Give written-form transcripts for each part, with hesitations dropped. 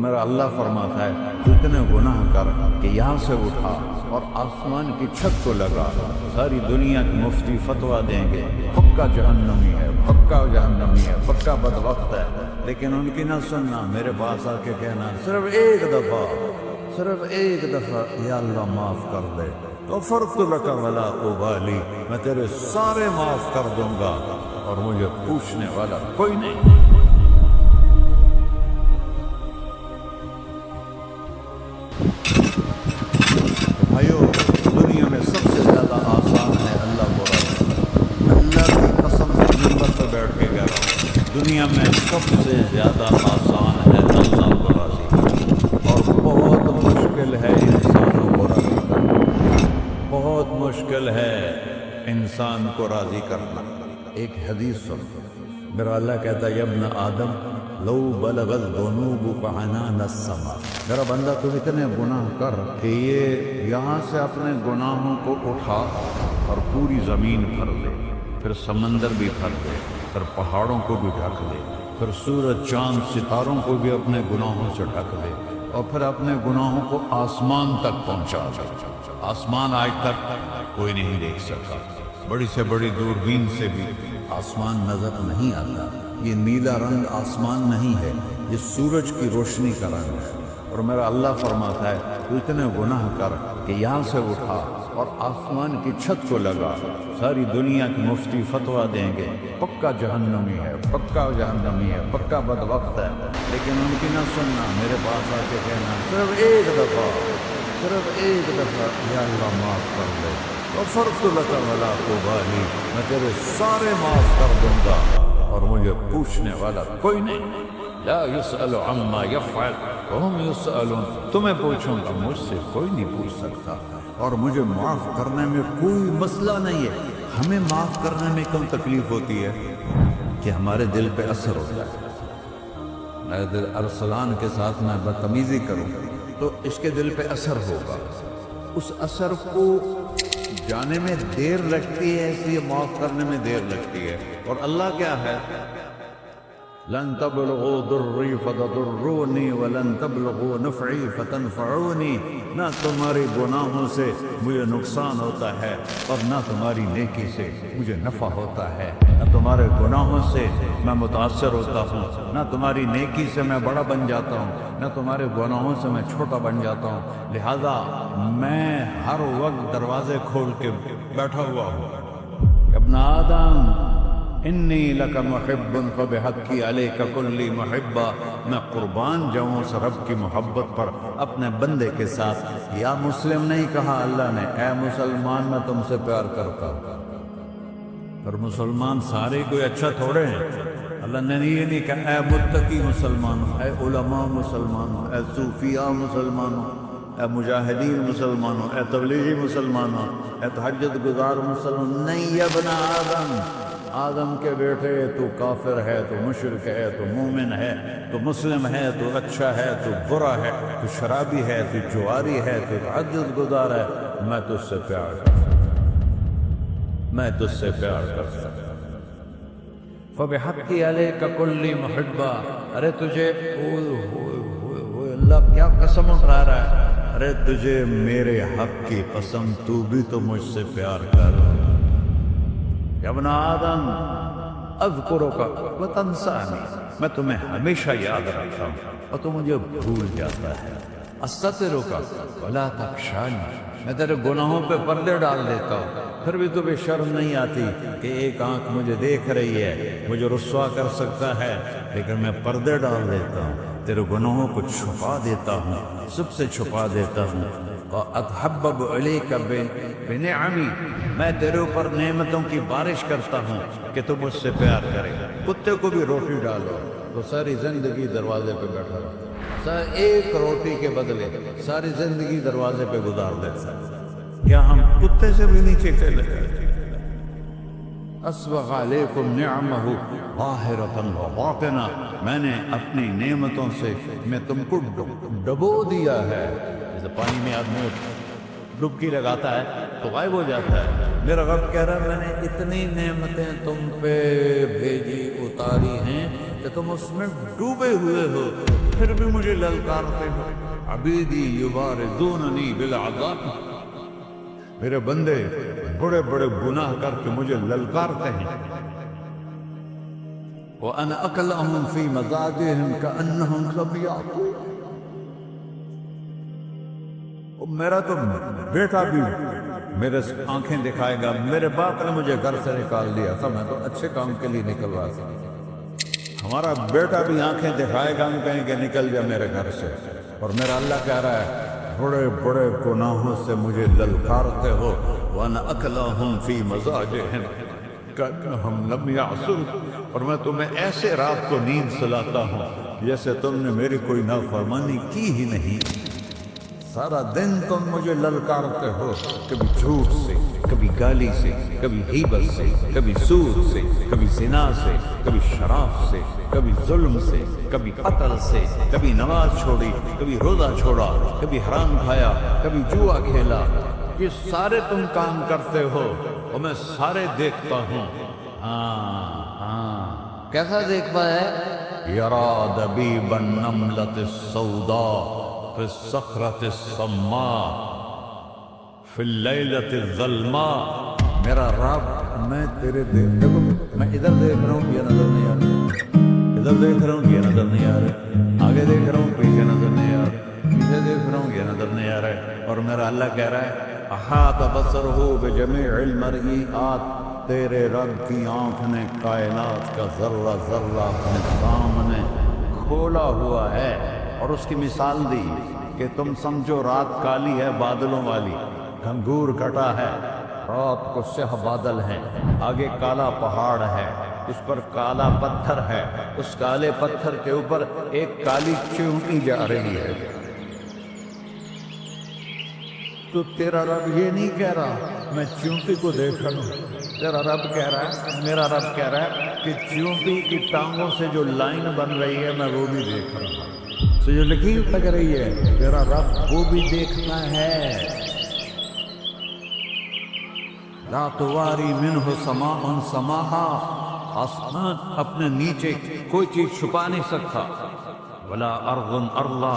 میرا اللہ فرماتا ہے تو اتنے گناہ کر کہ یہاں سے اٹھا اور آسمان کی چھت کو لگا، ساری دنیا کی مفتی فتویٰ دیں گے پکا جہنمی ہے، پکا جہنمی ہے، پکا بدبخت ہے، لیکن ان کی نہ سننا، میرے پاس آ کے کہنا صرف ایک دفعہ یا اللہ معاف کر دے، غفرت لک ولا ابالی، میں تیرے سارے معاف کر دوں گا اور مجھے پوچھنے والا کوئی نہیں۔ بھائیو، دنیا میں سب سے زیادہ آسان ہے اللہ کو راضی، اللہ کی قسم منبر پہ بیٹھ کے کہہ رہا ہوں، دنیا میں سب سے زیادہ آسان ہے اللہ کو راضی، اور بہت مشکل ہے انسانوں کو راضی کرنا، بہت مشکل ہے انسان کو راضی کرنا۔ ایک حدیث سن، میرا اللہ کہتا ہے یا ابن آدم لو بلغت ذنوبک عنان السماء، میرا بندہ تم اتنے گناہ کر کہ یہ یہاں سے اپنے گناہوں کو اٹھا اور پوری زمین بھر دے، پھر سمندر بھی بھر دے، پھر پہاڑوں کو بھی ڈھک دے، پھر سورج چاند ستاروں کو بھی اپنے گناہوں سے ڈھک دے، اور پھر اپنے گناہوں کو آسمان تک پہنچا دے۔ آسمان آج تک کوئی نہیں دیکھ سکا، بڑی سے بڑی دوربین سے بھی آسمان نظر نہیں آتا، یہ نیلا رنگ آسمان نہیں ہے، یہ سورج کی روشنی کا رنگ ہے۔ اور میرا اللہ فرماتا ہے تو اتنے گناہ کر کہ یہاں سے اٹھا اور آسمان کی چھت کو لگا، ساری دنیا کی مفتی فتویٰ دیں گے پکا جہنمی ہے، پکا جہنمی ہے، پکا بدبخت ہے، لیکن ان کی نہ سننا، میرے پاس آ کے کہنا صرف ایک دفعہ یا اللہ معاف کر دے، غفرت لک ولا ابالی، میں تیرے سارے معاف کر دوں گا اور مجھے پوچھنے والا کوئی نہیں۔ لا يسأل عما يفعل وهم يسألون، تمہیں پوچھوں گا، مجھ سے کوئی نہیں پوچھ سکتا، اور مجھے معاف کرنے میں کوئی مسئلہ نہیں ہے۔ ہمیں معاف کرنے میں کیوں تکلیف ہوتی ہے کہ ہمارے دل پہ اثر ہوتا ہے۔ میرے دل ارسلان کے ساتھ میں بدتمیزی کروں تو اس کے دل پہ اثر ہوگا، اس اثر کو جانے میں دیر لگتی ہے، اس لیے معاف کرنے میں دیر لگتی ہے۔ اور اللہ کیا ہے، لن تبلغوا ضری فتضرونی ولن تبلغوا نفعی فتنفعونی، نہ تمہاری گناہوں سے مجھے نقصان ہوتا ہے اور نہ تمہاری نیکی سے مجھے نفع ہوتا ہے، نہ تمہارے گناہوں سے میں متاثر ہوتا ہوں، نہ تمہاری نیکی سے میں بڑا بن جاتا ہوں، نہ تمہارے گناہوں سے میں چھوٹا بن جاتا ہوں، لہذا میں ہر وقت دروازے کھول کے بیٹھا ہوا ہوں۔ ابن آدم انی لک محب فبحقی علیک کلی محبہ، میں قربان جاؤں اس رب کی محبت پر اپنے بندے کے ساتھ۔ یا مسلم نہیں کہا اللہ نے، اے مسلمان میں تم سے پیار کرتا ہوں۔ اور مسلمان سارے کوئی اچھا تھوڑے ہیں، اللہ نے یہ نہیں کہا اے متقی مسلمانوں، اے علماء مسلمانوں، اے صوفیاء مسلمانوں، اے مجاہدین مسلمانوں، اے تبلیغی مسلمانوں، اے تہجد گزار مسلمان، نہیں یا ابن آدم کے بیٹے، تو کافر ہے، تو مشرک ہے، تو مومن ہے، تو مسلم ہے، تو اچھا ہے، تو برا ہے، تو شرابی ہے، تو جواری ہے، تو تہجد گزار ہے، میں تجھ سے پیار کرتا ہوں، میں تجھ سے پیار کرتا ہوں۔ فبحقی علیک کلی محبہ، ارے تجھے اللہ کیا قسم اٹھا رہا ہے، ارے تجھے میرے حق کی قسم، تو بھی تو مجھ سے پیار کر۔ یا ابن آدم اذکرک وتنسانی، میں تمہیں ہمیشہ یاد رکھتا ہوں اور تو مجھے بھول جاتا ہے۔ استترک ولا تخشانی، میں تیرے گناہوں پہ پردے ڈال دیتا ہوں، پھر بھی تمہیں شرم نہیں آتی کہ ایک آنکھ مجھے دیکھ رہی ہے، مجھے رسوا کر سکتا ہے، لیکن میں پردے ڈال دیتا ہوں، تیرے گناہوں کو چھپا دیتا ہوں، سب سے چھپا دیتا ہوں۔ وَأَتْحَبَّبُ عَلَيْكَ بِنِعَمِي، میں تیرے اوپر نعمتوں کی بارش کرتا ہوں کہ تو مجھ سے پیار کرے۔ کتے کو بھی روٹی ڈالو تو ساری زندگی دروازے پہ بیٹھا رہو، ایک روٹی کے بدلے ساری زندگی دروازے پہ گزار دیتا ہے، کیا ہم کتے سے بھی نیچے چلے گئے؟ اسبغ علیکم نعمہ ظاہرۃ وباطنہ، میں نے اپنی نعمتوں سے میں تم کو ڈبو دیا ہے، جیسے پانی میں آدمی ڈبکی لگاتا ہے تو غائب ہو جاتا ہے۔ میرا رب کہہ رہا ہے میں نے اتنی نعمتیں تم پہ بھیجی اتاری ہیں کہ تم اس میں ڈوبے ہوئے ہو پھر بھی مجھے للکارتے ہو. عبیدی یبارزوننی بالعذاب، میرے بندے بڑے بڑے گناہ کر کے مجھے للکارتے ہیں. وَأَنَا أَكْلَهُمْ فِي مَزَاجِهِمْ كَأَنَّهُمْ لَمْ يَعْقُلُونَ. میرا تو بیٹا بھی میرے آنکھیں دکھائے گا. میرے باپ نے مجھے گھر سے نکال دیا تھا، میں تو اچھے کام کے لیے نکل رہا تھا. ہمارا بیٹا بھی آنکھیں دکھائے گا، ہم کہیں کہ نکل جا میرے گھر سے. اور میرا اللہ کہہ رہا ہے بڑے بڑے گناہوں سے مجھے للکارتے ہو. وَأَنَا أَكْلَهُمْ فِي مَزَاجِهِمْ كَأَنَّهُمْ لَمْ يَعْصُونَ. اور میں تمہیں ایسے رات کو نیند سلاتا ہوں جیسے تم نے میری کوئی نافرمانی کی ہی نہیں. سارا دن تم مجھے للکارتے ہو، کبھی جھوٹ سے، کبھی گالی سے، کبھی غیبت سے، کبھی سود سے، کبھی زنا سے، کبھی شراب سے، کبھی ظلم سے، کبھی قتل سے، کبھی نماز چھوڑی، کبھی روزہ چھوڑا، کبھی حرام کھایا، کبھی جوا کھیلا. یہ سارے تم کام کرتے ہو اور میں سارے دیکھتا ہوں. ہاں کیسا دیکھتا ہے؟ یرا دبیب النملۃ السوداء فی الصخرۃ الصماء فی اللیلۃ الظلماء. میرا رب میں تیرے دیکھو، میں ادھر دیکھ رہا ہوں یہ نظر نہیں آ رہا، ادھر دیکھ رہا ہوں یہ نظر نہیں آ رہا، آگے دیکھ رہا ہوں پیچھے نظر نہیں آ رہا، پیچھے دیکھ رہا ہوں یہ نظر نہیں آ رہا ہے. اور میرا اللہ کہہ رہا ہے احاط بصرہ بجمیع المرئیات. تیرے رب کی آنکھ نے کائنات کا ذرہ ذرہ اپنے سامنے کھولا ہوا ہے. اور اس کی مثال دی کہ تم سمجھو رات کالی ہے بادلوں والی، گھنگور کٹا ہے، رات کو سیاہ بادل ہیں، آگے کالا پہاڑ ہے، اس پر کالا پتھر ہے، اس کالے پتھر کے اوپر ایک کالی چیونٹی جا رہی ہے. تو تیرا رب یہ نہیں کہہ رہا میں چیونٹی کو دیکھ رہا ہوں. تیرا رب کہہ رہا ہے، میرا رب کہہ رہا ہے کہ چیونٹی کی ٹانگوں سے جو لائن بن رہی ہے میں وہ بھی دیکھ رہا ہوں. تو جو لکیر لگ رہی ہے تیرا رب وہ بھی دیکھنا ہے. لا تواری منہ سماء سماہا، آسمان اپنے نیچے کوئی چیز چھپا نہیں سکتا. ولا ارض ارضا،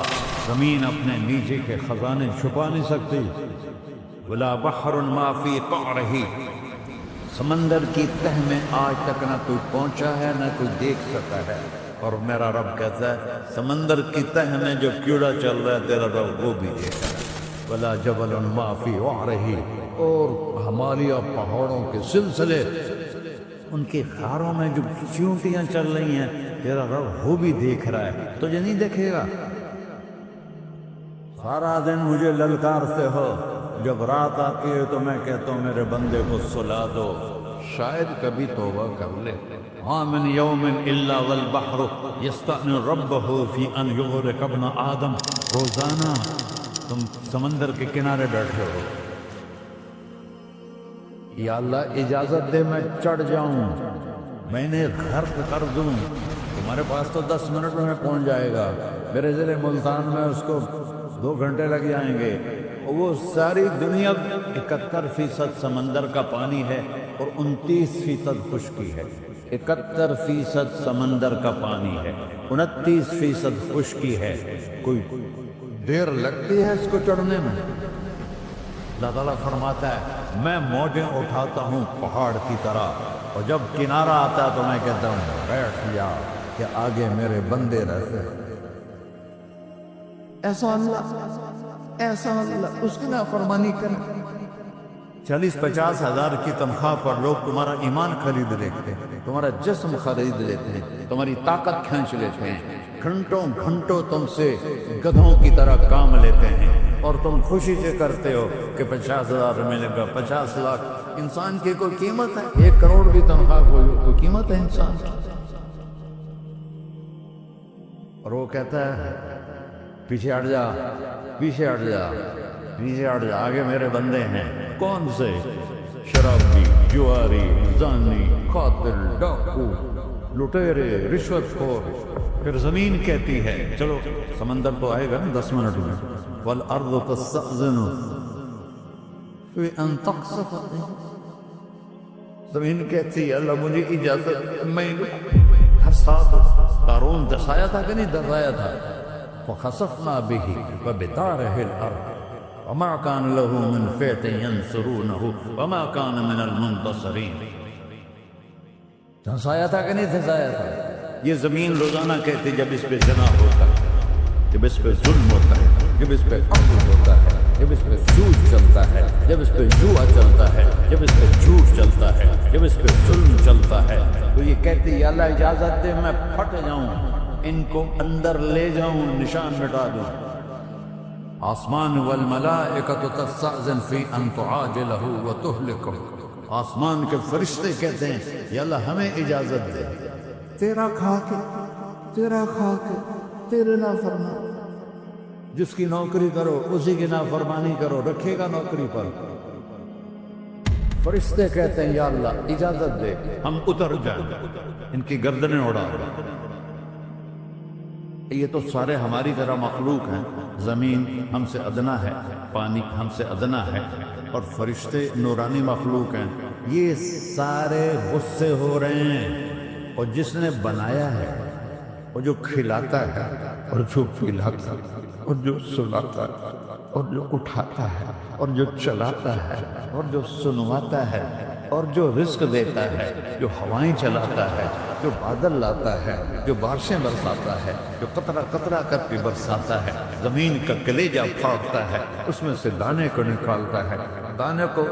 زمین اپنے نیچے کے خزانے چھپا نہیں سکتی. ولا بحر ما فی قعرہ، سمندر کی تہ میں آج تک نہ کوئی پہنچا ہے نہ کوئی دیکھ سکا ہے. اور میرا رب کہتا ہے سمندر کی تہ میں جو کیڑا چل رہا ہے تیرا رب وہ بھی دیکھتا ہے. ولا جبل ما فی وعرہ، اور ہمالیہ پہاڑوں کے سلسلے ان کے خاروں میں جو چیونٹیاں چل رہی ہیں تیرا رب وہ بھی دیکھ رہا ہے. تجھے نہیں دیکھے گا؟ سارا دن مجھے للکارتے ہو، جب رات آتی ہے تو میں کہتا ہوں میرے بندے کو سلا دو، شاید کبھی توبہ کر لے. ما من یوم الا والبحر یستأنی ربہ فی ان یغرق ابن آدم. روزانہ تم سمندر کے کنارے بیٹھے ہو، یا اللہ اجازت دے میں چڑھ جاؤں، میں نے غرق کر دوں. تمہارے پاس تو 10 منٹ میں پہنچ جائے گا، میرے ضلع ملتان میں اس کو 2 گھنٹے لگ جائیں گے. وہ ساری دنیا 71% سمندر کا پانی ہے اور 29% خشکی ہے. 71% سمندر کا پانی ہے، 29% خشکی ہے. کوئی دیر لگتی ہے اس کو چڑھنے میں. اللہ تعالیٰ فرماتا ہے میں موجیں اٹھاتا ہوں پہاڑ کی طرح، اور جب کنارہ آتا ہے تو میں کہتا ہوں بیٹھ جا کہ آگے میرے بندے رہتے. ایسا اللہ اس کی نافرمانی کریں. 40-50 ہزار کی تنخواہ پر لوگ تمہارا ایمان خرید لیتے ہیں، تمہارا جسم خرید لیتے ہیں، تمہاری طاقت کھینچ لیتے ہیں، گھنٹوں گھنٹوں تم سے گدھوں کی طرح کام لیتے ہیں، اور تم خوشی سے کرتے ہو کہ 50,000 ملے گا، 50 لاکھ. انسان کی کوئی قیمت ہے؟ 1 کروڑ بھی تنخواہ کوئی قیمت ہے انسان کی؟ اور وہ کہتا ہے پیچھے ہٹ جا، پیچھے ہٹ جا، پیچھے ہٹ جا، آگے میرے بندے ہیں. کون سے؟ شرابی، جواری، زانی، قاتل، ڈاکو، لٹیرے، رشوت خور. پھر زمین کہتی ہے چلو سمندر تو آئے گا 10 منٹ میں. والارض تستأذن فی ان تقصف. زمین کہتی ہے اللہ مجھے اجازت، میں ہنسا دو. قارون دسایا تھا کہ نہیں دسایا تھا؟ فخسفنا به وبداره الارض وما كان له من فئة ينصرونه وما كان من المنتصرين. دسایا تھا کہ نہیں دسایا تھا؟ یہ زمین روزانہ کہتے جب اس پہ زنا ہوتا ہے، جب اس پہ ظلم ہوتا ہے، جب اس پہ قتل ہوتا ہے، جب اس پہ سود چلتا ہے، جب اس پہ جوا چلتا ہے، جب اس پہ جھوٹ چلتا ہے، جب اس پہ ظلم چلتا ہے، تو یہ کہتے یا اللہ اجازت دے میں پھٹ جاؤں، ان کو اندر لے جاؤں، نشان مٹا دوں. آسمان والملائکۃ تستأذن فی ان تعاجلہ وتہلکہ. آسمان کے فرشتے کہتے ہیں یا اللہ ہمیں اجازت دے، تیرا کھا کے تیرے نافرمان، جس کی نوکری کرو اسی کی نافرمانی کرو، رکھے گا نوکری پر. فرشتے کہتے ہیں یا اللہ اجازت دے ہم اتر جائیں، ان کی گردنیں اڑا دیں. یہ تو سارے ہماری طرح مخلوق ہیں. زمین ہم سے ادنا ہے، پانی ہم سے ادنا ہے، اور فرشتے نورانی مخلوق ہیں. یہ سارے غصے ہو رہے ہیں، اور جس نے بنایا ہے، اور جو کھلاتا ہے، اور جو پلاتا ہے، اور جو سلاتا ہے، اور جو اٹھاتا ہے، اور جو چلاتا ہے، اور جو سنواتا ہے، اور جو رزق دیتا ہے، جو ہوائیں چلاتا ہے، جو بادل لاتا ہے، جو بارشیں برساتا ہے، جو قطرہ قطرہ کر کے برساتا ہے، زمین کا کلیجہ پھاڑتا ہے، اس میں سے دانے کو نکالتا ہے، دانے کو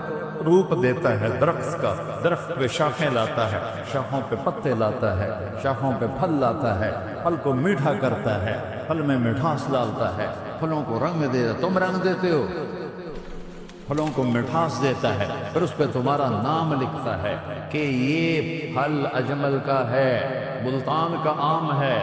روپ دیتا ہے درخت کا، درخت پہ شاخیں لاتا ہے، شاخوں پہ پتے لاتا ہے، شاخوں پہ پھل لاتا ہے، پھل کو میٹھا کرتا ہے، پھل میں مٹھاس ڈالتا ہے، پھلوں کو رنگ دیتا ہے. تم رنگ دیتے ہو، پھلوں کو مٹھاس دیتا ہے، پھر اس پہ تمہارا نام لکھتا ہے کہ یہ پھل اجمل کا ہے، ملتان کا آم ہے،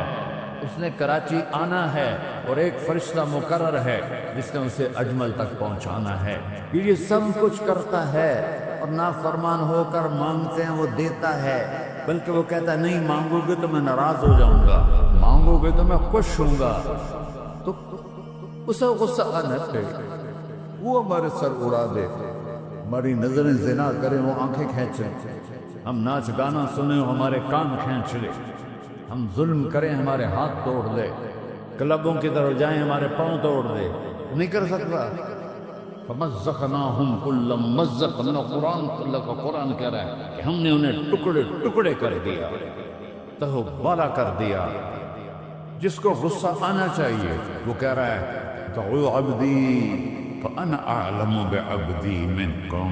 اس نے کراچی آنا ہے، اور ایک فرشتہ مقرر ہے جس نے اسے اجمل تک پہنچانا ہے. یہ سب کچھ کرتا ہے، اور نافرمان ہو کر مانگتے ہیں وہ دیتا ہے، بلکہ وہ کہتا ہے نہیں مانگو گے تو میں ناراض ہو جاؤں گا، مانگو گے تو میں خوش ہوں گا. تو اسے غصہ آنا چاہیے، وہ ہمارے سر اڑا دے، ہماری نظریں زنا کریں وہ آنکھیں کھینچیں، ہم ناچ گانا سنیں وہ ہمارے کان کھینچ لے، ہم ظلم کریں ہمارے ہاتھ توڑ دے، کلبوں کی طرف جائیں ہمارے پاؤں توڑ دے. نہیں کر سکتا. فَمَزَّقْنَاهُمْ كُلَّ مُمَزَّقٍ. اللہ کا قرآن کہہ رہا ہے کہ ہم نے انہیں ٹکڑے ٹکڑے کر دیا، تہو بالا کر دیا. جس کو غصہ آنا چاہیے وہ کہہ رہا ہے دعوا عبدی فَأَنَا أَعْلَمُ بِعَبْدِي مِنْكُمْ.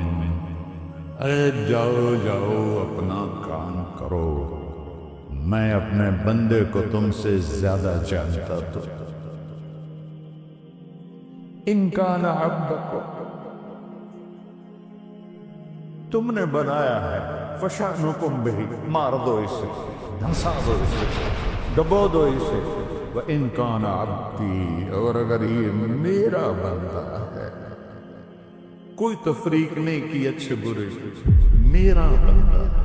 اے جاؤ اپنا کام کرو، میں اپنے بندے کو تم سے زیادہ جانتا. تو ان کان عبدکم، تم نے بنایا ہے، فشانکم بہ، مار دو اسے، دھنسا دو اسے، دبو دو اسے. وَإِن كَانَ عَبْدِي، اور اگر یہ میرا بندہ ہے، کوئی تفریق نہیں کی اچھے برے، میرا بندہ ہے.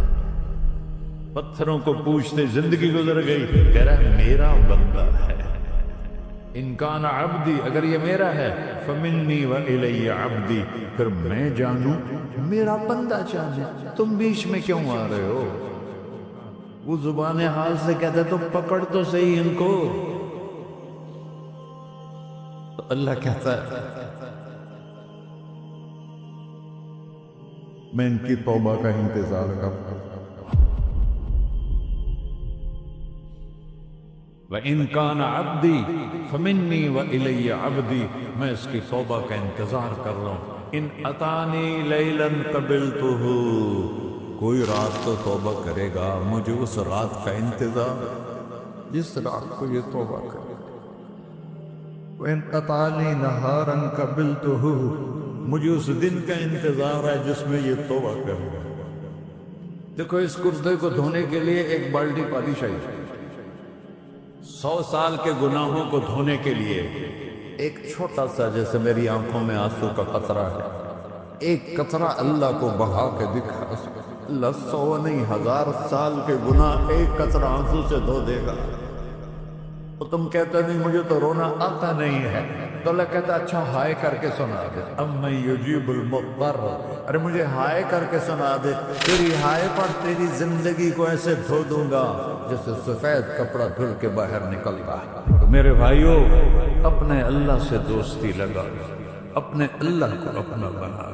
پتھروں کو پوچھتے زندگی گزر گئی، کہہ رہا ہے میرا بندہ ہے. ان کان عبدی، اگر یہ میرا ہے، فمنی والی عبدی، پھر میں جانوں میرا بندہ جانے. تم بیچ میں کیوں آ رہے ہو؟ وہ زبان حال سے کہتے تو پکڑ تو صحیح ان کو. تو اللہ کہتا ہے میں ان کی توبہ کا انتظار کرتا ہوں. وَإِن كَانَ عَبْدِي فَمِنِّي وَإِلَيَّ عَبْدِي، میں اس کی توبہ کا انتظار کر رہا ہوں. ان اتانی لیلاً قبلتہ، کوئی رات تو توبہ کرے گا، مجھے اس رات کا انتظار جس رات کو یہ توبہ کرے. وَإِن اتانی نہاراً قبلتہ، مجھے اس دن کا انتظار ہے جس میں یہ توبہ کرے گا. دیکھو اس کرتے کو دھونے کے لیے ایک بالٹی پانی چاہیے. 100 سال کے گناہوں کو دھونے کے لیے ایک چھوٹا سا، جیسے میری آنکھوں میں آنسو کا قطرہ ہے، ایک قطرہ اللہ کو بہا کے دکھا. اللہ 100 نہیں 1000 سال کے گناہ ایک قطرہ آنسو سے دھو دے گا. اور تم کہتے نہیں مجھے تو رونا آتا نہیں ہے. تو اللہ کہتا اچھا ہائے کر کے سنا دے، امن یجیب المضطر، ارے مجھے ہائے کر کے سنا دے، تیری ہائے پر تیری زندگی کو ایسے دھو دوں گا جیسے سفید کپڑا دھل کے باہر نکلتا ہے۔ تو میرے بھائیوں، اپنے اللہ سے دوستی لگا، اپنے اللہ کو اپنا بنا،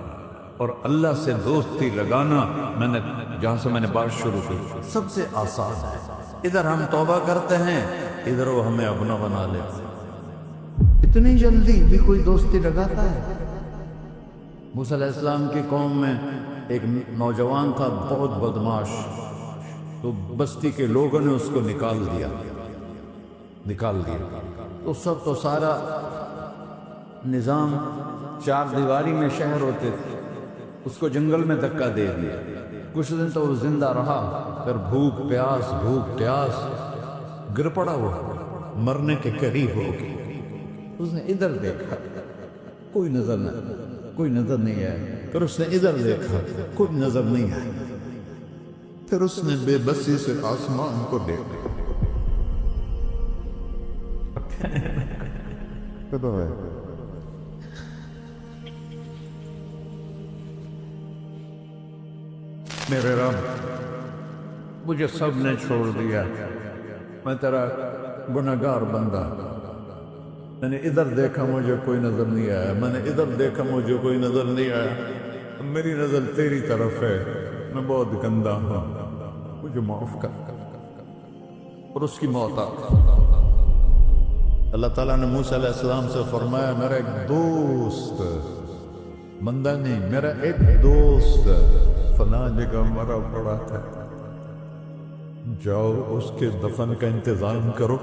اور اللہ سے دوستی لگانا میں نے جہاں سے میں نے بات شروع کی سب سے آسان ہے۔ ادھر ہم توبہ کرتے ہیں، ادھر وہ ہمیں اپنا بنا لیتے ہیں۔ اتنی جلدی بھی کوئی دوستی لگاتا ہے؟ موسیٰ علیہ السلام کی قوم میں ایک نوجوان تھا بہت بدماش، تو بستی کے لوگوں نے اس کو نکال دیا۔ تو سب تو سارا نظام چار دیواری میں شہر ہوتے تھے، اس کو جنگل میں دھکا دے دیا۔ کچھ دن تو وہ زندہ رہا، پھر بھوک پیاس گر پڑا، وہ مرنے کے قریب ہو گئی۔ اس نے ادھر دیکھا، کوئی نظر نہیں آیا، پھر اس نے ادھر دیکھا، کوئی نظر نہیں آیا، پھر اس نے بے بسی سے آسمان کو دیکھا۔ میرے رب، مجھے سب نے چھوڑ دیا، میں تیرا گنہگار بندہ، میں نے ادھر دیکھا مجھے کوئی نظر نہیں آیا، میں نے ادھر دیکھا مجھے کوئی نظر نہیں آیا، میری نظر تیری طرف ہے، میں بہت گندا ہوں، مجھے معاف کر۔ اور اس کی موت آ اللہ تعالیٰ نے موسیٰ علیہ السلام سے فرمایا میرا ایک دوست، بندہ نہیں، میرا ایک دوست فلاں جگہ مرا پڑا تھا، جاؤ اس کے دفن کا انتظام کرو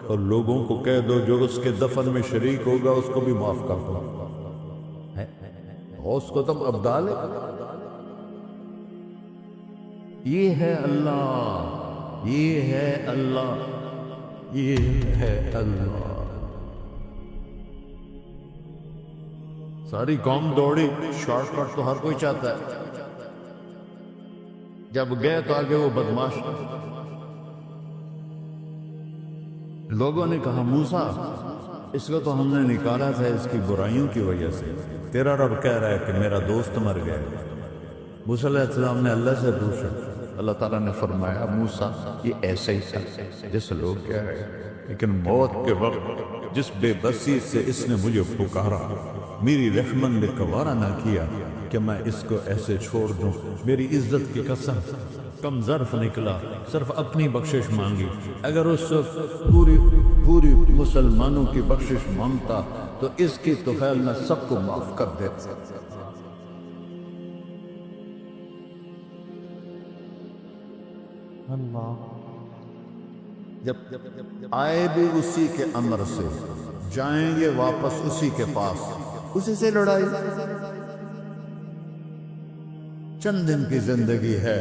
اور لوگوں کو کہہ دو جو اس کے دفن میں شریک ہوگا اس کو بھی معاف کر دو۔ اس کو تم ابدال ہے۔ یہ ہے اللہ، یہ ہے اللہ، یہ ہے اللہ۔ ساری قوم دوڑی، شارٹ کٹ تو ہر کوئی چاہتا ہے، جب گئے تو آگے وہ بدماش، لوگوں نے کہا موسیٰ اس کو تو ہم نے نکالا تھا اس کی برائیوں کی وجہ سے، تیرا رب کہہ رہا ہے کہ میرا دوست مر گیا۔ موسیٰ علیہ السلام نے اللہ سے پوچھا، اللہ تعالیٰ نے فرمایا موسیٰ یہ ایسے ہی تھا جیسے لوگ کہہ رہے ہیں، لیکن موت کے وقت جس بے بسی سے اس نے مجھے پکارا، میری رحمت نے گوارا نہ کیا کہ میں اس کو ایسے چھوڑ دوں، میری عزت کی قسم کم ظرف نکلا، صرف اپنی بخشش مانگی، اگر اس پوری مسلمانوں کی بخشش مانگتا تو اس کی طفیل میں سب کو معاف کر دیتا۔ اللہ جب آئے بھی اسی کے امر سے، جائیں گے واپس اسی کے پاس، اسی سے لڑائی۔ چند دن کی زندگی ہے،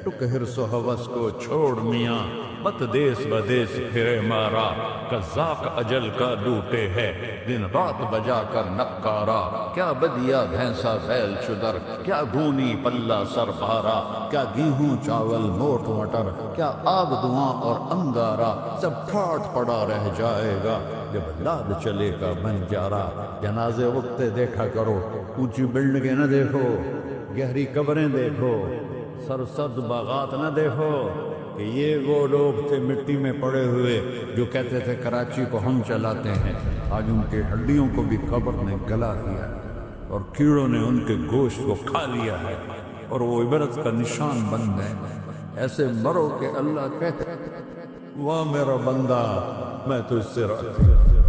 ٹک حرص و ہوس کو چھوڑ میاں، مت دیس بدیس پھرے مارا، قذاق اجل کا لوٹے ہے، دن رات بجا کر نکارا، کیا بدیا بھینسا بیل چدر، کیا گونی پلہ سر بھارا، کیا گیہوں چاول موٹ مٹر، کیا آگ دھواں اور انگارا، سب ٹھاٹ پڑا رہ جائے گا جب لاد چلے گا بنجارا۔ جنازے وقتے دیکھا کرو، اونچی بلڈنگیں نہ دیکھو، گہری قبریں دیکھو، سرسبز باغات نہ دیکھو، کہ یہ وہ لوگ تھے مٹی میں پڑے ہوئے جو کہتے تھے کراچی کو ہم چلاتے ہیں، آج ان کے ہڈیوں کو بھی قبر نے گلا دیا اور کیڑوں نے ان کے گوشت کو کھا لیا ہے اور وہ عبرت کا نشان بن گئے۔ ایسے مرو کہ اللہ کہتے واہ میرا بندہ میں تو اس سے راضی ہوں۔